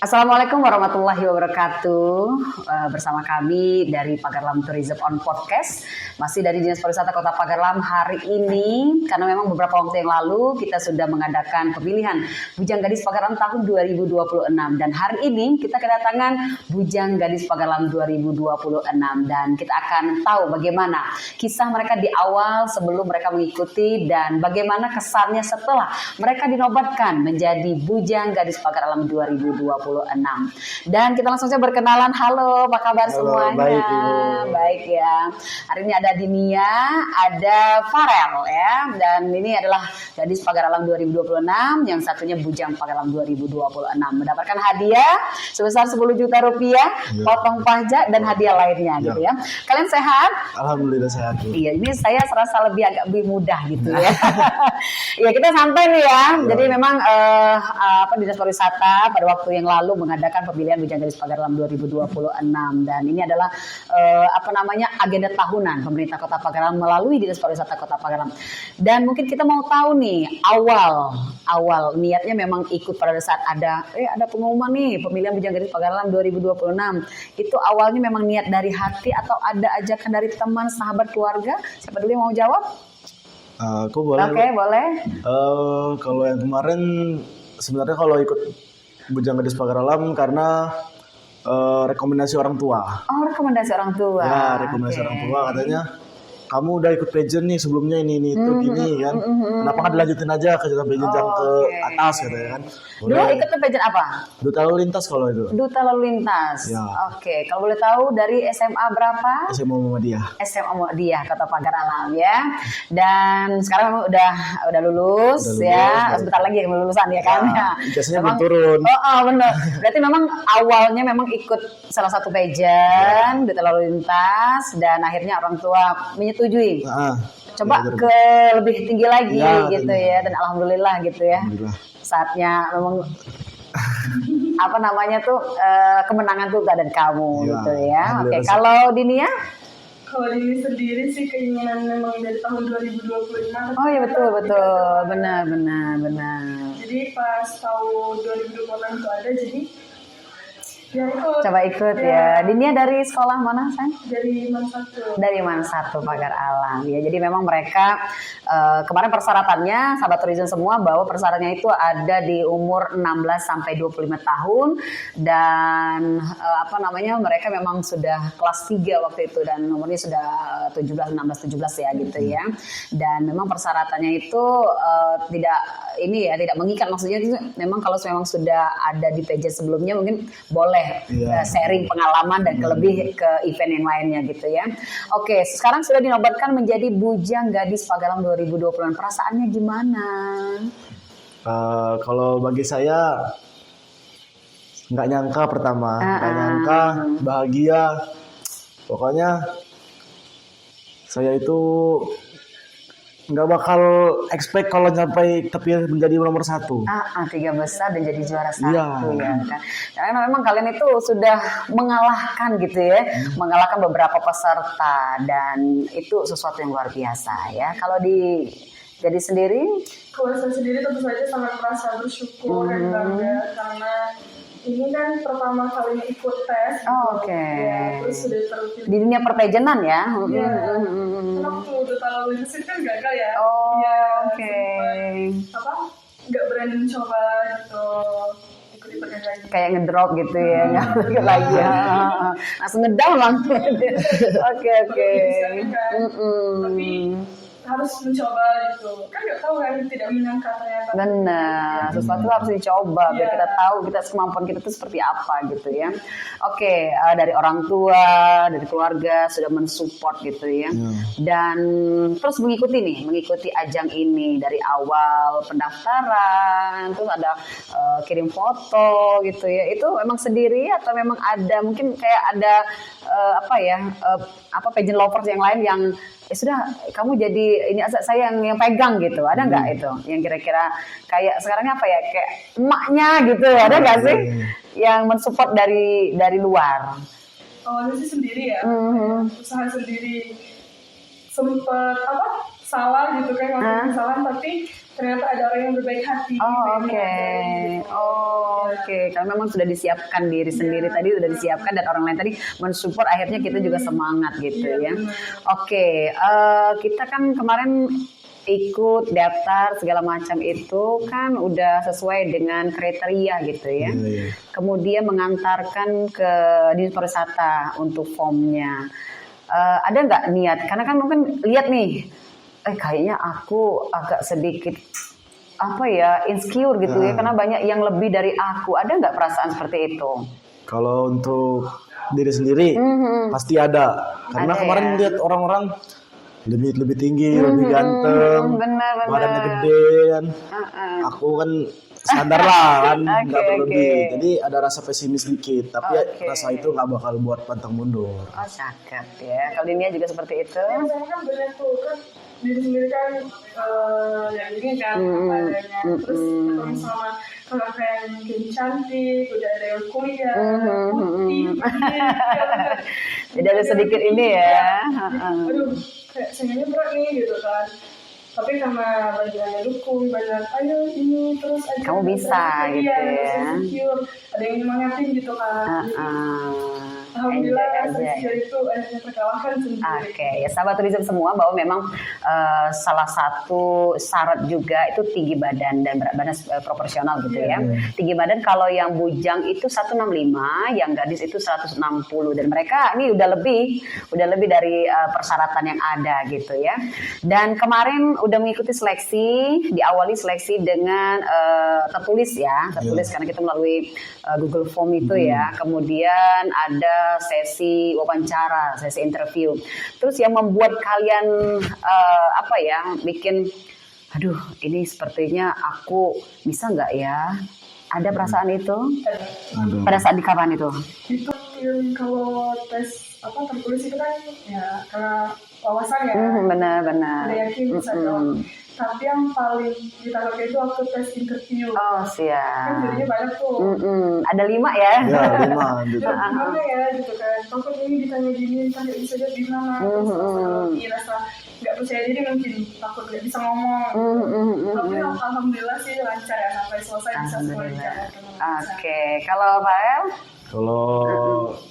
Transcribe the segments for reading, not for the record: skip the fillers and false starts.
Assalamualaikum warahmatullahi wabarakatuh. Bersama kami dari Pagarlam Tourism on Podcast, masih dari Dinas Pariwisata Kota Pagarlam hari ini, karena memang beberapa waktu yang lalu kita sudah mengadakan pemilihan Bujang Gadis Pagarlam tahun 2026, dan hari ini kita kedatangan Bujang Gadis Pagarlam 2026, dan kita akan tahu bagaimana kisah mereka di awal sebelum mereka mengikuti dan bagaimana kesannya setelah mereka dinobatkan menjadi Bujang Gadis Pagarlam 2026. Dan kita langsung saja berkenalan. Halo, apa kabar semuanya? Baik, Ibu. Baik ya. Hari ini ada Dinia, ada Farel ya. Dan ini adalah Gadis Pagarlam 2026, yang satunya Bujang Pagarlam 2026. Mendapatkan hadiah sebesar 10 juta rupiah, potong pajak dan hadiah lainnya gitu ya. Kalian sehat? Alhamdulillah sehat. Iya, ini saya serasa agak lebih mudah gitu ya. Iya, kita santai nih ya. Jadi memang Dinas Pariwisata pada waktu yang lalu mengadakan pemilihan Bujang Gadis Pagarlam 2026, dan ini adalah agenda tahunan pemerintah Kota Pagarlam melalui Dinas Pariwisata Kota Pagarlam. Dan mungkin kita mau tahu nih awal niatnya memang ikut pada saat ada pengumuman nih pemilihan Bujang Gadis Pagarlam 2026. Itu awalnya memang niat dari hati atau ada ajakan dari teman, sahabat, keluarga? Siapa dulu yang mau jawab? Aku boleh. Oke, boleh. Kalau yang kemarin sebenarnya kalau ikut Bujang Gadis Pagarlam karena rekomendasi orang tua. Oh, rekomendasi orang tua. Ya, rekomendasi orang tua katanya, kamu udah ikut pageant nih sebelumnya ini itu gini kan. Kenapa nggak dilanjutin aja ke jenjang pageant yang ke atas katanya kan. Dulu ikut pageant apa? Duta Lalu Lintas kalau itu. Duta Lalu Lintas. Ya. Oke, kalau boleh tahu dari SMA berapa? SMA Muhammadiyah. SMA Muhammadiyah Kota Pagarlam ya. Dan sekarang memang udah lulus ya. Sebentar lagi kelulusan ya kan. Ya. Ijazahnya belum turun. Oh, benar. Berarti memang awalnya memang ikut salah satu pageant Duta Lalu Lintas, dan akhirnya orang tua menyetujui. Coba ke lebih tinggi lagi gitu ya, dan alhamdulillah gitu ya. Saatnya memang kemenangan tuh dan kamu gitu ya. Oke, kalau Dinia? Kalau Dini sendiri sih keinginan memang dari tahun 2025. Oh iya, betul, benar. Jadi pas tahun 2026 itu ada, jadi ya ikut. Coba ikut ya. Dinia dari sekolah mana, Sayang? Dari Man1. Dari Man1 Pagarlam ya. Jadi memang mereka kemarin persyaratannya sahabat tourism semua bahwa persyaratannya itu ada di umur 16 sampai 25 tahun, dan mereka memang sudah kelas 3 waktu itu, dan umurnya sudah 16 17 ya gitu ya. Dan memang persyaratannya itu tidak mengikat, maksudnya itu memang kalau memang sudah ada di pageant sebelumnya mungkin boleh sharing pengalaman dan lebih ke event yang lainnya gitu ya. Oke, sekarang sudah dinobatkan menjadi Bujang Gadis Pagarlam 2020. Perasaannya gimana? Kalau bagi saya nggak nyangka pertama, nggak nyangka, bahagia. Pokoknya saya itu nggak bakal expect kalau sampai terpilih menjadi nomor 1. 3 besar dan jadi juara 1 ya kan. Karena memang kalian itu sudah mengalahkan gitu ya, mengalahkan beberapa peserta, dan itu sesuatu yang luar biasa ya. Kalau jadi sendiri? Kalau saya sendiri tentu saja sangat merasa bersyukur dan bangga, karena ini kan pertama kalinya ikut tes. Oke. Ya, terus sudah terpilih. Di dunia perpageantan ya? Iya. Karena waktu Duta Lalu Lintas itu kan gagal ya. Oke. Nggak berani mencoba gitu. Ikut lagi. Kayak ngedrop gitu ya, nggak lagi ya. Langsung ngedown langsung. Oke. Tapi harus mencoba gitu, kan nggak tahu kan, tidak menyangka ternyata. Benar, sesuatu harus dicoba biar kita tahu kemampuan kita itu seperti apa gitu ya. Oke, dari orang tua, dari keluarga sudah mensupport gitu ya. Dan terus mengikuti ajang ini dari awal pendaftaran, terus ada kirim foto gitu ya. Itu memang sendiri atau memang ada mungkin kayak ada pageant lovers yang lain yang sudah kamu jadi ini saya yang pegang gitu, ada nggak itu yang kira-kira kayak sekarangnya kayak emaknya gitu, ada nggak sih yang mensupport dari luar? Awalnya sih sendiri ya, usaha sendiri, sempat salah gitu kan, ngelakuin kesalahan, tapi ternyata ada orang yang berbaik hati. Oke. Kalau memang sudah disiapkan diri sendiri tadi udah disiapkan dan orang lain tadi mensupport, akhirnya kita juga semangat gitu ya. Oke, kita kan kemarin ikut daftar segala macam itu kan udah sesuai dengan kriteria gitu ya. Kemudian mengantarkan ke Dinas Pariwisata untuk formnya. Ada nggak niat? Karena kan mungkin lihat nih, kayaknya aku agak sedikit insecure gitu ya, karena banyak yang lebih dari aku. Ada nggak perasaan seperti itu? Kalau untuk diri sendiri pasti ada, karena kemarin lihat orang-orang lebih tinggi, lebih ganteng, badannya gede kan. Aku kan standar lah kan, nggak berlebih. Jadi ada rasa pesimis dikit, tapi rasa itu nggak bakal buat pantang mundur. Oh, cakep ya. Kalau Dinia juga seperti itu. Ya, saya kan banyak tuh kan diri sendiri kan yang ini kan adanya. Terus ketemu sama kakak yang mungkin cantik, udah ada yang kuliah, putih, jadi ada sedikit ini ya. Aduh, kayak sayangnya berat nih gitu kan. Tapi karena banyak dukung, banyak ayo ini terus aja. Kamu bisa gitu ya. Ada yang nyemangatin gitu kan. Alhamdulillah dari itu akhirnya terkalahkan sendiri. Oke, ya sahabat tourism semua, bahwa memang salah satu syarat juga itu tinggi badan dan berat badan proporsional gitu ya. Tinggi badan kalau yang bujang itu 165, yang gadis itu 160, dan mereka ini udah lebih dari persyaratan yang ada gitu ya. Dan kemarin udah mengikuti seleksi, diawali seleksi dengan tertulis karena kita melalui Google Form itu ya. Kemudian ada sesi wawancara, sesi interview. Terus yang membuat kalian bikin, aduh ini sepertinya aku bisa nggak ya? Ada perasaan itu? Pada saat di kapan itu? Itu kalau tes tertulis itu kan ya karena wawasan ya. Benar. Ada yakin bisa jawab. Tapi yang paling ditaruh itu waktu tes interview. Oh, siap. Kan jadinya banyak tuh. Ada 5 ya? Ya, 5 gitu. Gimana ya gitu kan. Takut ini ditanya gini, entah nggak bisa jawab gimana. Terus rasa nggak percaya diri, mungkin takut nggak bisa ngomong. Tapi alhamdulillah sih lancar ya, sampai selesai bisa semua dijawab. Oke, kalau Fael? Kalau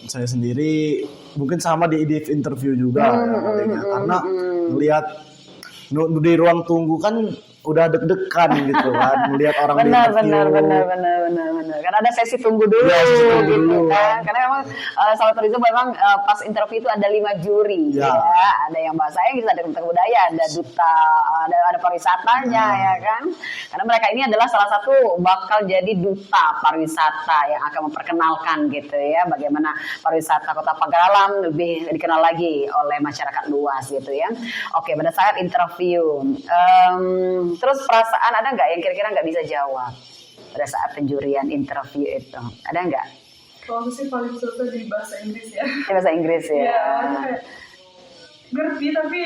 saya sendiri mungkin sama di interview juga karena melihat di ruang tunggu kan udah deg-degan gitu kan, melihat orang benar. Karena ada sesi tunggu dulu, gitu kan. Karena memang sahabat tourism memang pas interview itu ada 5 juri, ya. Ada yang bahasa Inggris, ada duta budaya, ada duta, ada pariwisatanya, ya kan. Karena mereka ini adalah salah satu bakal jadi duta pariwisata yang akan memperkenalkan gitu ya, bagaimana pariwisata Kota Pagaralam lebih dikenal lagi oleh masyarakat luas gitu ya. Oke, pada saat interview. Terus perasaan ada nggak yang kira-kira nggak bisa jawab pada saat penjurian interview itu? Ada nggak? Kalau aku sih paling suka di bahasa Inggris ya. Bahasa Inggris ya. Ya, ngerti tapi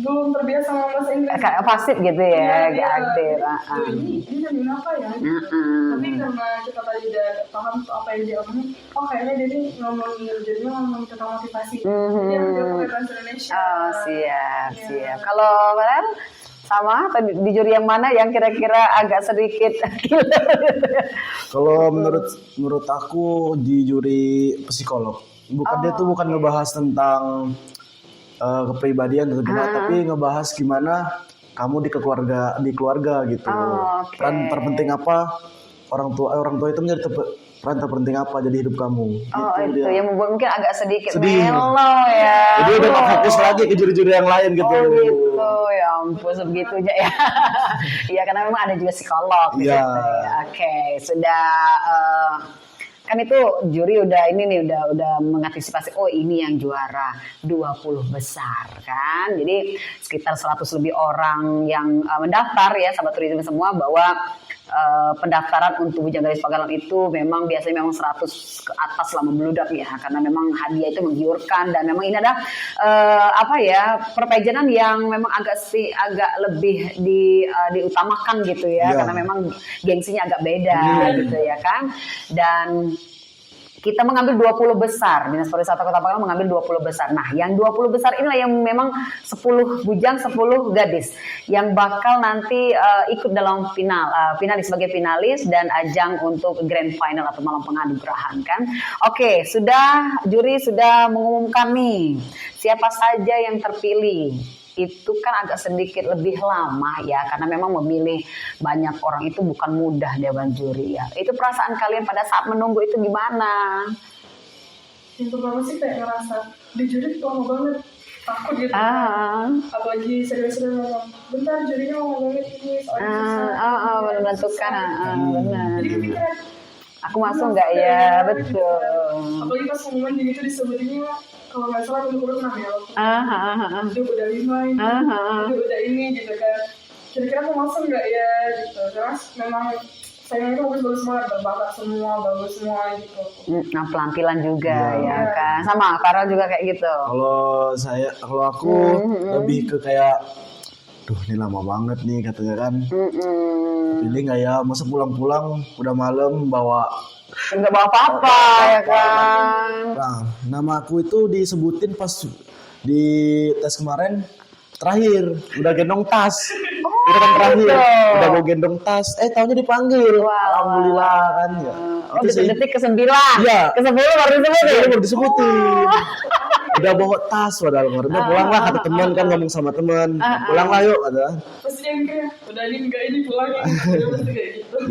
belum terbiasa sama bahasa Inggris. Kayak pasif gitu ya, kayak aktif. Ini ngomongin apa ya? Tapi karena kita tadi udah paham apa yang dia omongin, kayaknya dia ngomongin tentang motivasi. Dia pakai bahasa Indonesia. Oh, siap. Kalau Farel? Sama atau di juri yang mana yang kira-kira agak sedikit Kalau menurut aku di juri psikolog. Dia tuh bukan ngebahas tentang kepribadian tapi ngebahas gimana kamu di keluarga gitu. Peran terpenting apa, orang tua itu menjadi peran terpenting apa jadi hidup kamu. Itu yang membuat mungkin agak sedikit mellow ya. Jadi udah gak fokus lagi ke juri-juri yang lain gitu. Gitu ya ampun, sebegitunya ya. Iya, karena memang ada juga psikolog gitu. Oke, sudah kan itu juri udah mengantisipasi, ini yang juara 20 besar kan. Jadi sekitar 100 lebih orang yang mendaftar ya, sahabat tourism semua, bahwa pendaftaran untuk Bujang Gadis Pagaralam itu biasanya 100 ke atas lah membludak ya, karena memang hadiah itu menggiurkan, dan memang ini ada perpajanan yang memang agak lebih diutamakan gitu ya, karena memang gengsinya agak beda gitu ya kan. Dan kita mengambil 20 besar. Dinas Pariwisata Kota Pagarlam mengambil 20 besar. Nah, yang 20 besar inilah yang memang 10 bujang, 10 gadis yang bakal nanti ikut dalam finalis sebagai finalis dan ajang untuk grand final atau malam penganugerahan kan. Oke, juri sudah mengumumkan nih siapa saja yang terpilih. Itu kan agak sedikit lebih lama ya, karena memang memilih banyak orang itu bukan mudah dewan juri ya. Itu perasaan kalian pada saat menunggu itu gimana? Yang pertama sih kayak ngerasa di juri lama banget, takut gitu. Apalagi serius-serius ngomong, bentar jurinya mau ngomongin ini soalnya menentukan, benar. Jadi kepikiran, aku masuk nggak ya, betul. Apalagi pas pengumuman gitu disebutinnya kalau nggak salah urut 6 ya. Itu udah 5 ini, udah ini gitu kan. Kira-kira aku masuk nggak ya gitu. Terus memang sayangnya itu bagus-bagus semua, berbakat semua, bagus semua gitu. Nah, pelampilan juga ya kan. Sama Farel juga kayak gitu. Kalau aku lebih ke kayak, duh ini lama banget nih katanya kan. Pilih nggak ya? Masa pulang-pulang udah malam nggak bawa apa-apa ya kan. Nah, nama aku itu disebutin pas di tes kemarin terakhir, udah gendong tas. Udah kan terakhir, udah mau gendong tas, taunya dipanggil. Alhamdulillah kan ya. Detik ke-9. Iya. Ke-10 baru disebutin. Udah bawa tas padahal kemarin. Pulang lah kata teman kan, ngomong sama teman. Pulang lah yuk kata. Pasti yang kayak udah ini pulang gitu.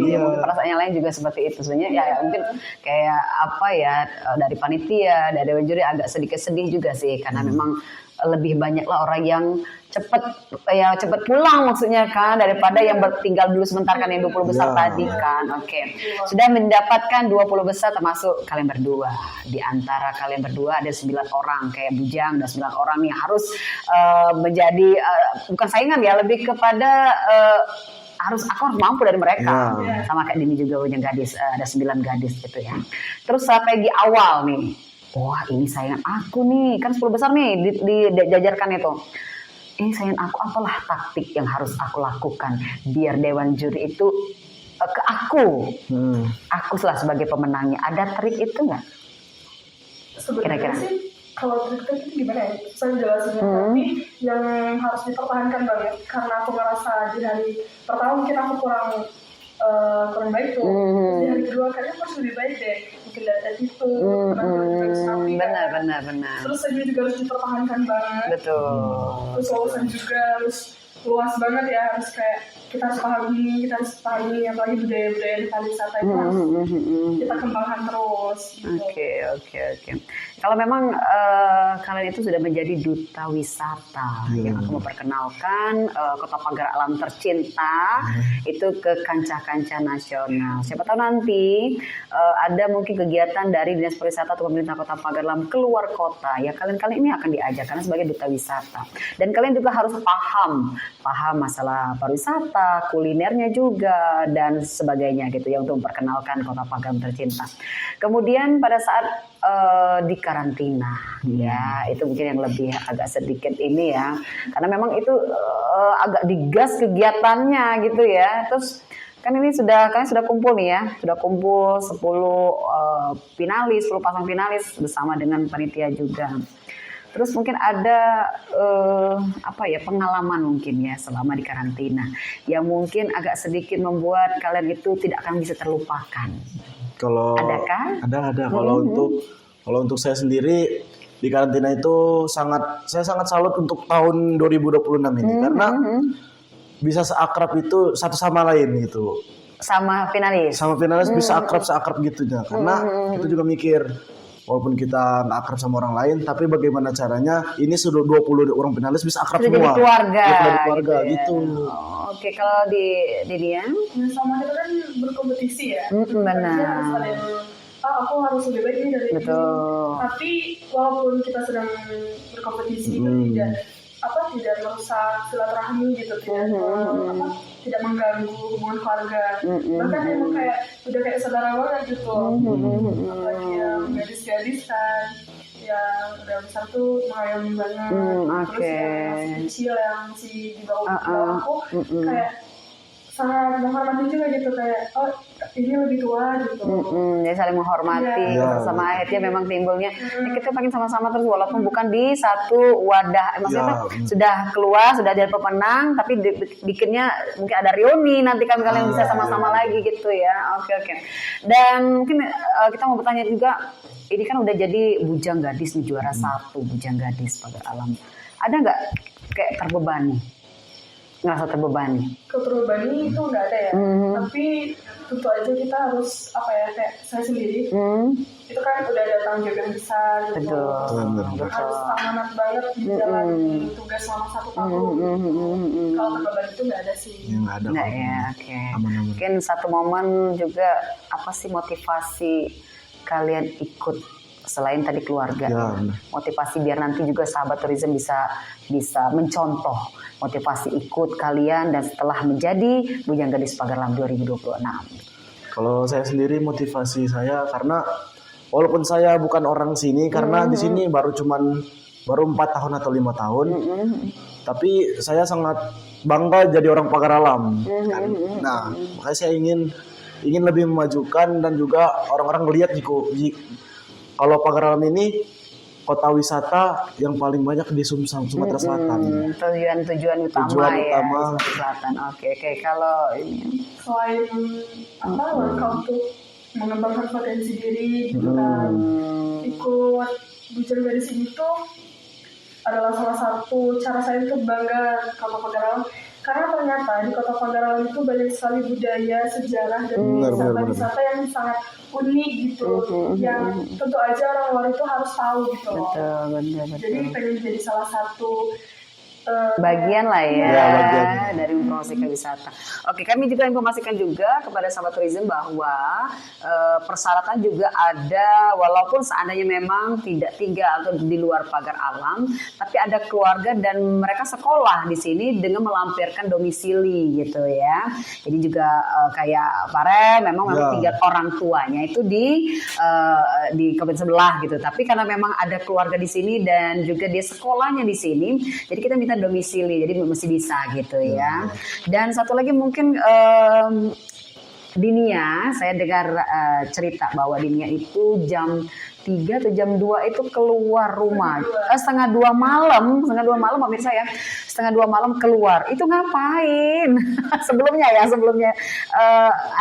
Iya. Perasaan yang lain juga seperti itu sebenarnya ya mungkin kayak apa ya, dari panitia, dari dewan juri agak sedikit sedih juga sih karena memang lebih banyak lah orang yang cepet pulang maksudnya kan, daripada yang tinggal dulu sebentar kan yang 20 besar tadi kan. Oke. Sudah mendapatkan 20 besar termasuk kalian berdua. Di antara kalian berdua ada 9 orang kayak bujang, dan 9 orang nih harus menjadi bukan saingan ya, lebih kepada aku harus mampu dari mereka. Sama kayak Dini juga punya gadis, ada 9 gadis gitu ya. Terus strategi awal nih, wah ini saingan aku nih, kan 10 besar nih dijajarkan itu. Ini saingan aku, apalah taktik yang harus aku lakukan biar dewan juri itu ke aku. Aku lah sebagai pemenangnya. Ada trik itu nggak? Sebenarnya sih kalau trik itu gimana ya? Saya jelasinnya, tapi yang harus dipertahankan banget karena aku ngerasa di hari pertama mungkin aku kurang baik tuh. Di hari kedua kayaknya harus lebih baik deh. Mungkin data itu, benar. Terus saya juga harus dipertahankan banget. Betul. Terus wawasan juga harus luas banget ya, harus kayak kita harus pahami apalagi budaya-budaya di pariwisata itu harus kita kembangkan terus gitu. Oke. Kalau memang kalian itu sudah menjadi duta wisata yang akan memperkenalkan Kota Pagarlam tercinta itu ke kancah-kancah nasional. Siapa tahu nanti ada mungkin kegiatan dari Dinas Pariwisata atau pemerintah Kota Pagarlam keluar kota ya, kalian ini akan diajak karena sebagai duta wisata. Dan kalian juga harus paham masalah pariwisata, kulinernya juga dan sebagainya gitu ya, untuk memperkenalkan Kota Pagarlam tercinta. Kemudian pada saat di karantina ya, itu mungkin yang lebih agak sedikit ini ya, karena memang itu agak digas kegiatannya gitu ya. Terus kan ini kalian sudah kumpul nih ya, sudah kumpul 10 finalis, 10 pasang finalis bersama dengan panitia juga. Terus mungkin ada pengalaman mungkin ya selama di karantina yang mungkin agak sedikit membuat kalian itu tidak akan bisa terlupakan. Adakah? Ada. Kalau untuk saya sendiri di karantina itu saya sangat salut untuk tahun 2026 ini karena bisa seakrab itu satu sama lain gitu. Sama finalis bisa seakrab gitunya karena kita juga mikir, walaupun kita nggak akrab sama orang lain, tapi bagaimana caranya ini sudah 20 orang finalis bisa akrab semua. Jadi keluarga gitu. Oke, kalau di dia? Sama kita kan berkompetisi ya. Benar. Aku harus lebih baik ini dari ini. Tapi walaupun kita sedang berkompetisi itu tidak merusak silaturahmi gitu, tidak mengganggu hubungan keluarga. Bahkan emang udah kayak saudara banget gitu. Apalagi yang gadis-gadis kan, yang udah besar tuh mengayomi banget. Terus yang masih kecil, yang masih di bawah aku kayak sangat menghormati juga gitu, kayak oh ini lebih tua gitu. Jadi saling menghormati sama akhirnya memang timbulnya kita pengen sama-sama terus walaupun bukan di satu wadah, maksudnya sudah keluar, sudah jadi pemenang, tapi bikinnya mungkin ada reuni nanti kalian bisa sama-sama lagi gitu ya. Oke. Dan mungkin kita mau bertanya juga, ini kan udah jadi bujang gadis nih, juara 1 bujang gadis Pagar Alam. Ada nggak kayak terbebani? Ngerasa terbebani? Terbebani itu nggak ada ya. Tapi tentu aja kita harus kayak saya sendiri. Itu kan udah ada tanggung jawab yang besar gitu. Betul. Harus amanat banget di jalan tugas selama 1 tahun. Kalau terbebani itu nggak ada sih. Nggak ada. Nggak ya, oke. Aman-aman. Mungkin satu momen juga apa sih motivasi kalian ikut selain tadi keluarga, motivasi biar nanti juga sahabat tourism bisa mencontoh motivasi ikut kalian dan setelah menjadi bujang gadis Pagar Alam 2026. Kalau saya sendiri motivasi saya karena walaupun saya bukan orang sini, karena di sini baru 4 tahun atau 5 tahun, tapi saya sangat bangga jadi orang Pagar Alam. Nah, makanya saya ingin lebih memajukan dan juga orang-orang melihat kalau Pagar Alam ini kota wisata yang paling banyak di Sumatera Selatan. Tujuan utama ya, Sumatera Selatan. Oke. Kalau ini selain langkah untuk mengembangkan potensi diri gitu kan, ikut bujang gadis ini tuh adalah salah satu cara saya untuk bangga Kota Pagar Alam. Karena ternyata di Kota Pagar Alam itu banyak sekali budaya, sejarah, dan wisata-wisata yang sangat unik gitu, yang tentu aja orang luar itu harus tahu gitu loh. Betul. Jadi pengen jadi salah satu bagian lah ya, bagian dari mempromosikan wisata. Oke, kami juga informasikan juga kepada sahabat tourism bahwa persyaratan juga ada, walaupun seandainya memang tidak tinggal atau di luar Pagar Alam, tapi ada keluarga dan mereka sekolah di sini dengan melampirkan domisili gitu ya. Jadi juga kayak Pare memang tinggal orang tuanya itu di kabupaten sebelah gitu. Tapi karena memang ada keluarga di sini dan juga dia sekolahnya di sini, jadi kita minta domisili, jadi masih bisa gitu ya. Dan satu lagi mungkin Dinia, saya dengar cerita bahwa Dinia itu jam 3 atau jam 2 itu keluar rumah. Setengah 2 malam pemirsa ya. Setengah 2 malam keluar. Itu ngapain? sebelumnya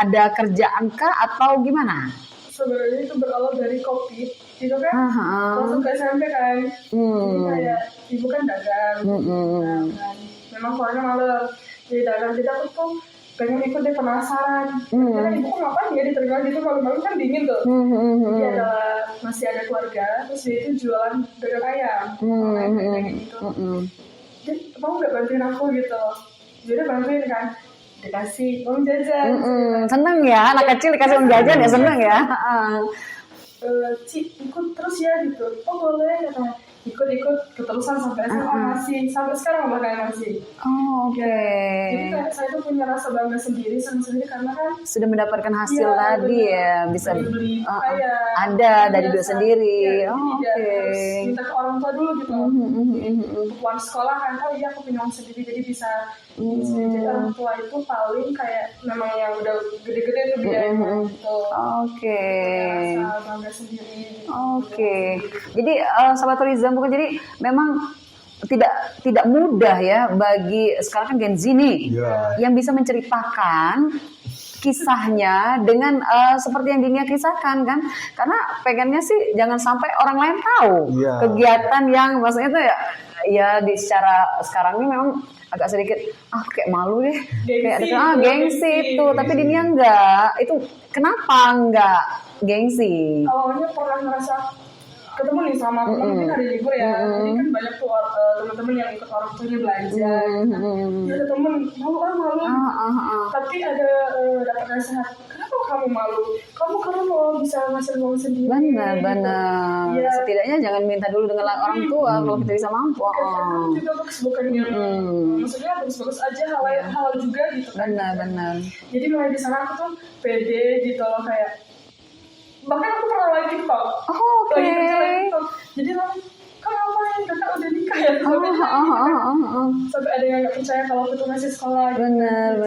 ada kerjaan kah atau gimana? Sebenarnya itu berawal dari COVID gitu kan, masuk ke SMP kan, jadi kayak ibu kan dagang, kan. Memang keluarnya malam, jadi dagang, jadi aku tuh pengen ikut deh, penasaran, karena ibu kok ngapain ya di terminal gitu, malam-malam kan dingin tuh, jadi masih ada keluarga, terus dia itu jualan dagang ayam, kayak gitu, jadi mau nggak bantuin aku gitu, jadi bantuin kan. Dikasih uang jajan. Seneng ya, anak kecil dikasih uang jajan ya, seneng ya. Ci, ikut terus ya gitu. Oh boleh, kata ikut keterusan sampai SMA masih, sampai sekarang bahkan masih. Oh, oke. Jadi saya tuh punya rasa bangga sendiri karena kan sudah mendapatkan hasil tadi ya, bisa beli ada dari diri sendiri. Oke. Harus minta ke orang tua dulu gitu. Uang sekolah kan, oh iya aku punya uang sendiri, jadi bisa. Jadi orang tua itu paling kayak memang yang udah gede-gede tuh biayanya gitu. Oke. Rasa bangga sendiri. Oke. Jadi sahabat tourism bukan, jadi memang tidak mudah ya bagi sekarang kan Gen Z nih yang bisa menceritakan kisahnya dengan seperti yang Dinia kisahkan kan, karena pengennya sih jangan sampai orang lain tahu kegiatan yang maksudnya itu ya di secara sekarang ini memang agak sedikit kayak malu deh, gengsi itu, tapi Dinia enggak. Itu kenapa enggak gengsi? Awalnya pernah ngerasa ketemu nih sama teman, mungkin hari libur ya, jadi kan banyak tuh teman-teman yang ikut orang tuanya belanja, ya ada temen malu, tapi ada dapat nasihat, kenapa kamu malu? Kamu kalau bisa ngasih uang sendiri. Benar. Ya. Setidaknya jangan minta dulu dengan orang tua kalau kita bisa mampu. Kan juga bagus, bukan yang maksudnya bagus-bagus aja, hal juga gitu kan. Benar. Jadi mulai di sana aku tuh pede gitu loh, kayak bahkan aku pernah live TikTok. Oke. Lagi kerja live TikTok. Jadi kan ngapain, kakak udah nikah kayak sampai ada yang nggak percaya kalau aku tuh masih sekolah. Benar.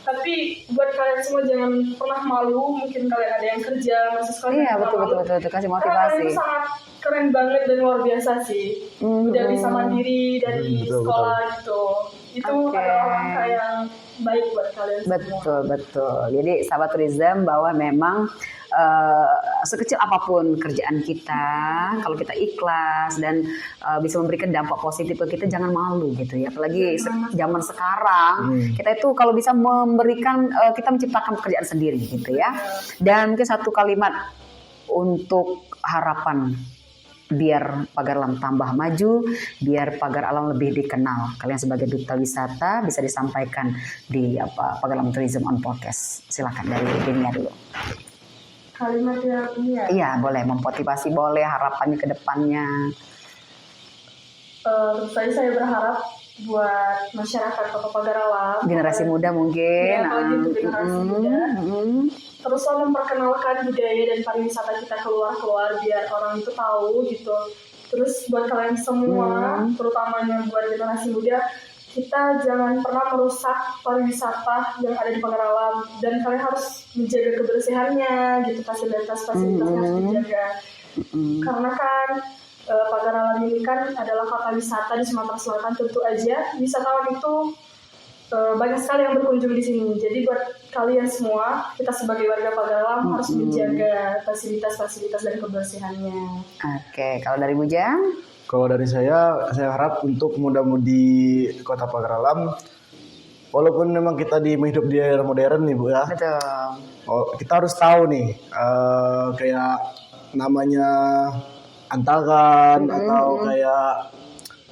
Tapi buat kalian semua jangan pernah malu, mungkin kalian ada yang kerja masih sekolah. Iya, betul, kasih motivasi. Karena kalian itu sangat keren banget dan luar biasa sih. Udah bisa mandiri dari sekolah gitu. Itu adalah langkah yang baik buat kalian semua. Betul. Jadi sahabat tourism, bahwa memang sekecil apapun kerjaan kita, kalau kita ikhlas dan bisa memberikan dampak positif ke kita, jangan malu gitu ya. Apalagi zaman sekarang, kita itu kalau bisa memberikan, kita menciptakan pekerjaan sendiri gitu ya. Dan mungkin satu kalimat untuk harapan biar Pagar Alam tambah maju, biar Pagar Alam lebih dikenal. Kalian sebagai duta wisata bisa disampaikan di Pagar Alam Tourism on Podcast. Silakan dari Denia dulu. Kalimat yang ini ya? Iya, boleh memotivasi, boleh harapannya ke depannya. Terus tadi saya berharap buat masyarakat Kota Pagar Alam, generasi muda mungkin. Apalagi untuk generasi muda. Teruslah memperkenalkan budaya dan pariwisata kita keluar biar orang itu tahu gitu. Terus buat kalian semua, terutamanya buat generasi muda, kita jangan pernah merusak pariwisata yang ada di Pagar Alam, dan kalian harus menjaga kebersihannya gitu, fasilitasnya harus dijaga. Karena kan Pagar Alam ini kan adalah kota wisata di Sumatera Selatan, tentu aja wisatawan itu banyak sekali yang berkunjung di sini. Jadi buat kalian semua, kita sebagai warga Pagar Alam harus menjaga fasilitas dan kebersihannya. Oke, kalau dari Bujang? Kalau dari saya harap untuk muda-mudi Kota Pagar Alam, walaupun memang kita hidup di era modern nih Bu ya. Betul. Kita harus tahu nih, kayak namanya antagan atau kayak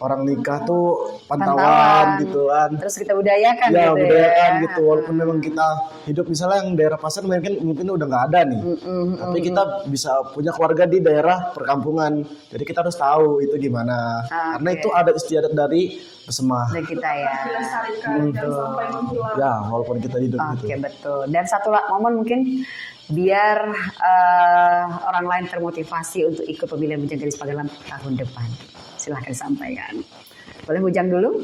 orang nikah tuh pantauan gitu kan. Terus kita budayakan ya, gitu budayakan ya. gitu. Walaupun memang kita hidup misalnya yang daerah pasar mungkin udah nggak ada nih. Tapi kita bisa punya keluarga di daerah perkampungan. Jadi kita harus tahu itu gimana. Karena itu ada istiadat dari Besemah. Dari kita ya. Dilestarikan dan sampai menghilang. Ya, walaupun kita hidup gitu. Oke, betul. Dan satu momen mungkin biar orang lain termotivasi untuk ikut pemilihan Bujang Gadis Pagar Alam tahun depan. Silahkan sampaikan. Boleh Bujang dulu?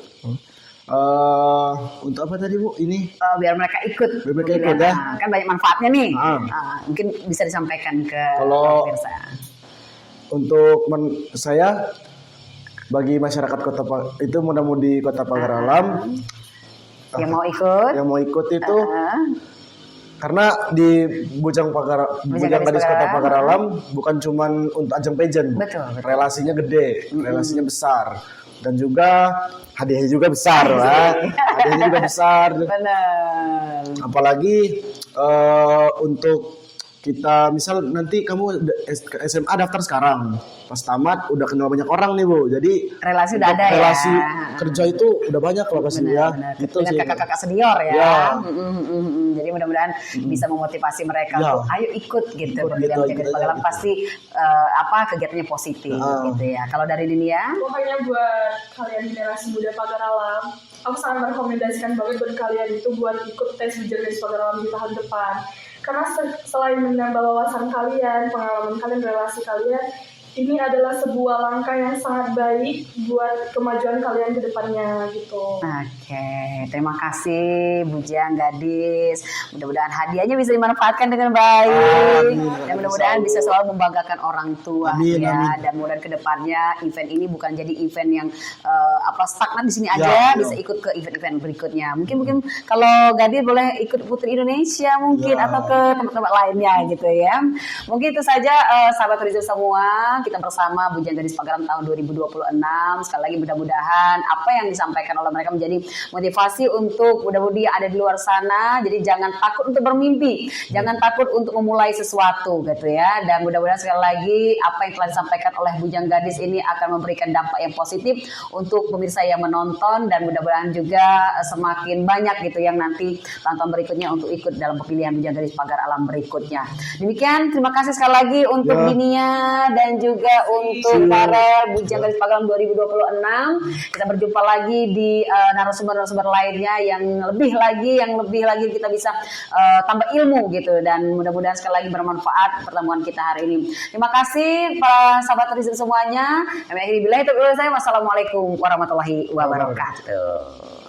Untuk apa tadi Bu? Ini biar mereka ikut. Biar mereka ikut ya. Kan banyak manfaatnya nih. Mungkin bisa disampaikan ke pemirsa. Untuk saya bagi masyarakat itu muda-mudi Kota Pagar Alam yang mau ikut itu karena di Bujang Gadis Kota Pagar Alam bukan cuman untuk ajang pageant, betul. Relasinya gede, relasinya besar, dan juga hadiahnya juga besar lah. Hadiahnya juga besar. Benar. Apalagi untuk kita misal nanti kamu SMA daftar sekarang, pas tamat udah kenal banyak orang nih Bu, jadi relasi udah ada relasi ya. Kerja itu udah banyak loh pasti ya. Gitu dengan kakak-kakak senior ya. Jadi mudah-mudahan bisa memotivasi mereka untuk ayo ikut gitu. Pemilihan Bujang Gadis Pagar Alam pasti kegiatannya positif gitu ya. Kalau dari Denia? Pokoknya buat kalian generasi muda Pagar Alam, aku sangat merekomendasikan banget buat kalian itu buat ikut tes Bujang Gadis Pagar Alam di tahun depan. Karena selain menambah wawasan kalian, pengalaman kalian, relasi kalian, ini adalah sebuah langkah yang sangat baik buat kemajuan kalian ke depannya gitu. Oke, terima kasih Bujang Gadis. Mudah-mudahan hadiahnya bisa dimanfaatkan dengan baik. Dan mudah-mudahan bisa selalu membanggakan orang tua ya. Dan mudah-mudahan ke depannya event ini bukan jadi event yang stagnan di sini aja, bisa ikut ke event-event berikutnya. Mungkin kalau Gadis boleh ikut Putri Indonesia mungkin atau ke tempat-tempat lainnya gitu ya. Mungkin itu saja sahabat tourism semua. Kita bersama Bujang Gadis Pagar Alam tahun 2026. Sekali lagi mudah-mudahan apa yang disampaikan oleh mereka menjadi motivasi untuk mudah-mudi ada di luar sana. Jadi jangan takut untuk bermimpi, jangan takut untuk memulai sesuatu gitu ya. Dan mudah-mudahan sekali lagi apa yang telah disampaikan oleh Bujang Gadis ini akan memberikan dampak yang positif untuk pemirsa yang menonton, dan mudah-mudahan juga semakin banyak gitu yang nanti tonton berikutnya untuk ikut dalam pemilihan Bujang Gadis Pagar Alam berikutnya. Demikian, terima kasih sekali lagi untuk Dinia dan juga juga untuk Farel Bujang Garis Pagelam 2026. Kita berjumpa lagi di narasumber-narasumber lainnya yang lebih lagi kita bisa tambah ilmu gitu, dan mudah-mudahan sekali lagi bermanfaat pertemuan kita hari ini. Terima kasih para sahabat Tourism semuanya. Kami akhiri billahi taufiq wal hidayah. Wassalamualaikum warahmatullahi wabarakatuh.